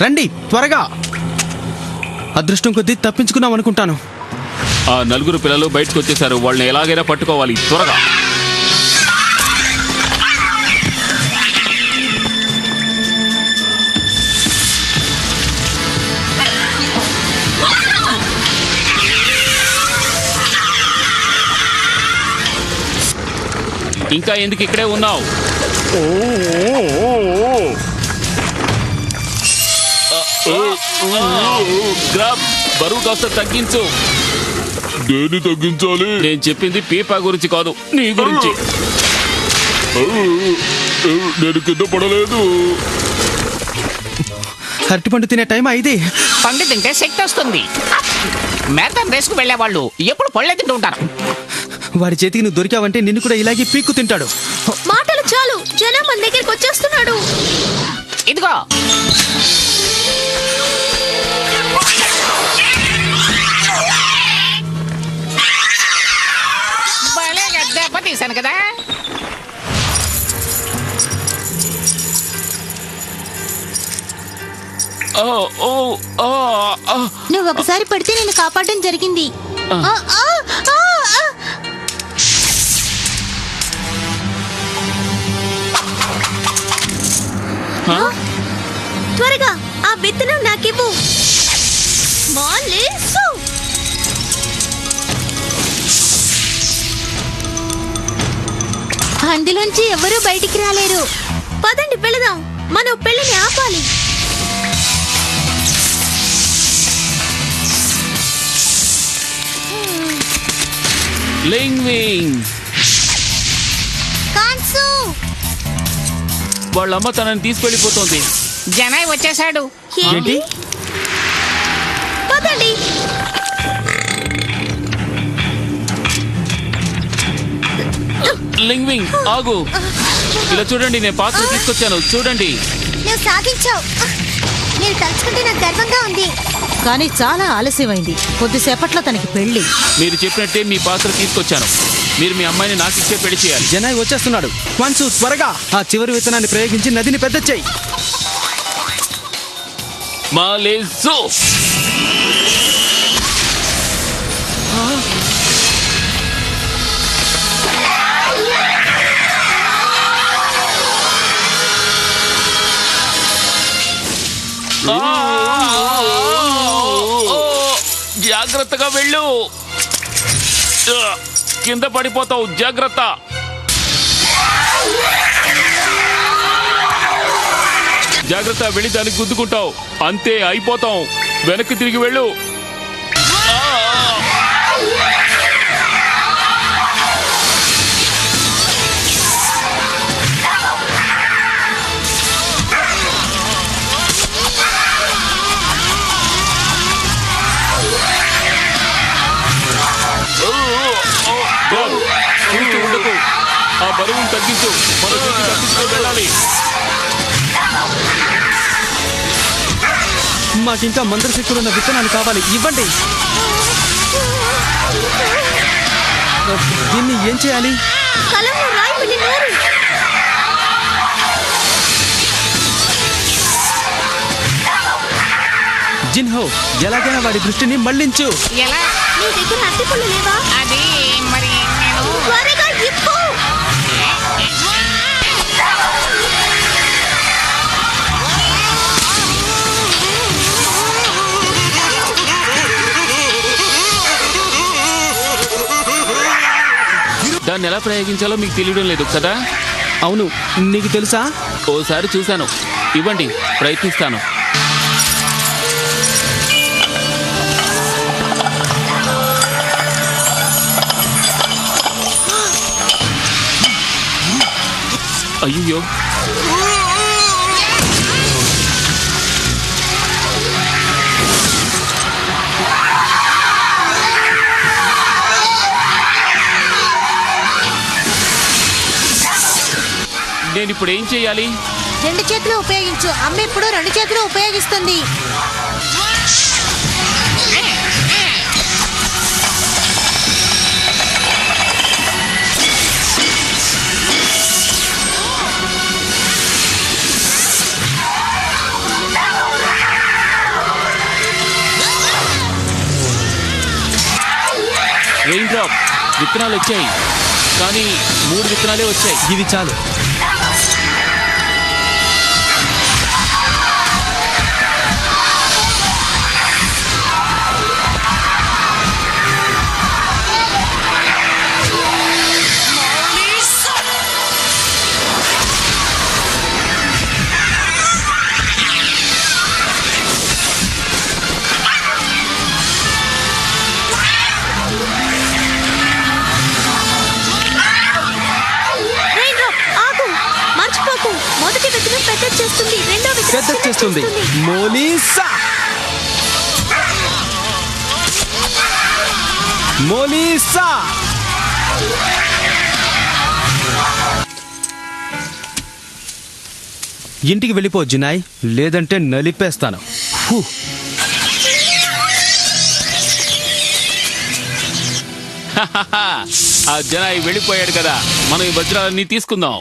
రండి త్వరగా. అదృష్టం కొద్దీ తప్పించుకున్నాం అనుకుంటాను. ఆ 4 పిల్లలు బయటకు వచ్చేసారు. వాళ్ళని ఎలాగైనా పట్టుకోవాలి త్వరగా. ఇంకా ఎందుకు ఇక్కడే ఉన్నావు? గ్రాబ్, బరువు కాస్త తగ్గించు. దేన్ని తగ్గించాలి? నేను చెప్పింది పీపా గురించి కాదు, నీ గురించి. నేను కింద పడలేదు. అరటిపండు తినే టైం అయింది. పండు తింటే శక్తి వస్తుంది. మ్యారథాన్ రేసుకు వెళ్లే వాళ్ళు ఎప్పుడు పళ్ళే తింటూ ఉంటారు. వాడి చేతికి నువ్వు దొరికావంటే నిన్ను కూడా ఇలాగే పీక్కు తింటాడు. మాటలు చాలు, జనం మన దగ్గరికి వచ్చేస్తున్నాడు. ఇదిగో దెబ్బ తీశాను కదా. నువ్వు ఒకసారి పడితే నేను కాపాడడం జరిగింది. త్వరగా ఆ విత్తనం నాకివ్వు. అందులోంచి ఎవరూ బయటికి రాలేరు. పదండి వెళదాం, మనం పెళ్లిని ఆపాలి. వాళ్ళమ్మ తనని తీసుకెళ్ళిపోతుంది. జనాయ్ వచ్చేసాడు. ఏంటి? పదండి. లింగ్వింగ్ ఆగు. ఇలా చూడండి, నేను పాత్ర తీసుకొచ్చాను. చూడండి. నువ్వు సాధించావు. నేను తలుచుకుంటే నాకు గర్వంగా ఉంది. కానీ చాలా ఆలస్యమైంది. కొద్దిసేపట్లో తనకి పెళ్లి. మీరు చెప్పినట్టే మీ పాత్ర తీసుకొచ్చాను. మీరు మీ అమ్మాయిని నాకిచ్చే పెళ్లి చేయాలి. జనాయ్ వచ్చేస్తున్నాడు. క్వాన్సు త్వరగా ఆ చివరి విత్తనాన్ని ప్రయోగించి నదిని పెద్ద చెయ్యి. మాలేజో. జాగ్రత్తగా వెళ్ళు, కింద పడిపోతావు. జాగ్రత్త. జాగ్రత్త, వెళ్ళి దానికి గుద్దుకుంటావు. అంతే, అయిపోతాం. వెనక్కి తిరిగి వెళ్ళు. ఉండకు, ఆ బరువును తగ్గించు. మన చేతి తప్పించుకొని వెళ్ళాలి. మాకింకా మంత్రశక్తులున్న విత్తనాలు కావాలి, ఇవ్వండి. దీన్ని ఏం చేయాలి? జిన్హో, ఎలాగైనా వాడి దృష్టిని మళ్లించు. ఎలా? నీ దగ్గర అరటిపళ్ళు లేవా? అది మరి నేను త్వరగా ఇవ్వు. దాన్ని ఎలా ప్రయోగించాలో మీకు తెలియడం లేదు కదా? అవును, నీకు తెలుసా? ఓసారి చూశాను. ఇవ్వండి, ప్రయత్నిస్తాను. అయ్యో, నేను ఇప్పుడు ఏం చేయాలి? 2 చేతులు ఉపయోగించు. అమ్మ ఇప్పుడు 2 చేతులు ఉపయోగిస్తుంది. రెయిన్ డ్రాప్ విత్తనాలు వచ్చాయి, కానీ 3 విత్తనాలే వచ్చాయి. ఇవి చాలు. రెయిన్ డ్రాప్ ఆగు, మర్చిపోకు. మొదటి విత్తనం పెద్ద చేస్తుంది, రెండో విత్తనం పెద్ద చిన్నది చేస్తుంది. చేస్తుంది. మోలీసా మోలీసా ఇంటికి వెళ్ళిపో జినాయ్, లేదంటే నలిపేస్తాను. హూ. ఆ జనాయి వెళ్ళిపోయాడు కదా, మనం ఈ వజ్రాలన్నీ తీసుకుందాం.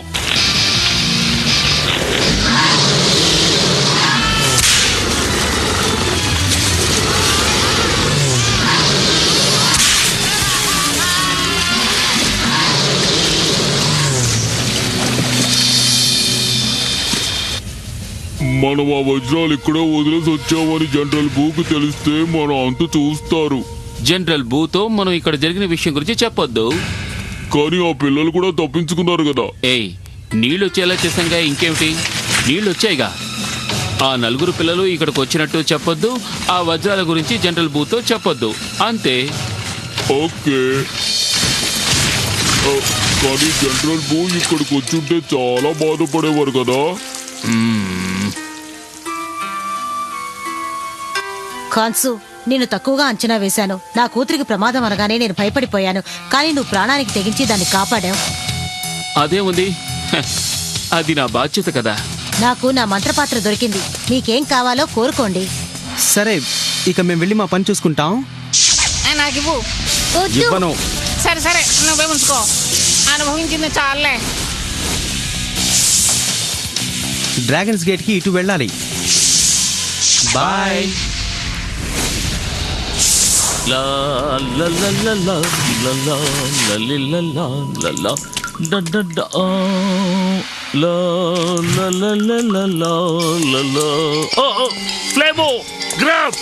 మనం ఆ వజ్రాలు ఇక్కడే వదిలేసి వచ్చామని జనరల్ బూకి తెలిస్తే మన అంతు చూస్తారు. జనరల్ బూతో మనం ఇక్కడ జరిగిన విషయం గురించి చెప్పొద్దు. కానీ ఆ పిల్లలు కూడా తప్పించుకున్నారు కదా. ఏయ్, నీళ్ళు వచ్చేలా చేసాంగా, ఇంకేమిటి? నీళ్ళు వచ్చాయిగా. ఆ 4 పిల్లలు ఇక్కడికి వచ్చినట్టు చెప్పొద్దు, ఆ వజ్రాల గురించి జనరల్ బూతో చెప్పొద్దు, అంతే. ఓకే. కానీ జనరల్ బూ ఇక్కడికి వచ్చుంటే చాలా బాధపడేవారు కదా. ఖాన్సు, నేను తక్కువగా అంచనా వేశాను. నా కూతురికి ప్రమాదం అనగానే నేను భయపడిపోయాను, కానీ నువ్వు ప్రాణానికి తెగించి దాన్ని కాపాడావు. అదే ఉంది, అది నా బాధ్యత కదా. నాకు నా మంత్రపాత్ర దొరికింది. మీకేం కావాలో కోరుకోండి. సరే, ఇక మేము వెళ్ళి మా పని చూసుకుంటాం. నాకు ఇవ్వు. వద్దు. ఇవ్వను. సరే సరే, నువ్వే ఉంచుకో. అనుభవించింది చాలే. డ్రాగన్స్ గేట్ కి ఇటు వెళ్ళాలి. బాయ్. లా లా లా లా లా లా లా లా లి లా లా లా లా డా డా డా లా లా లా లా లా లా లా లా. ఫ్లేమో గ్రాబ్,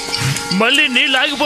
మళ్ళీ నీళ్ళు ఆగిపో.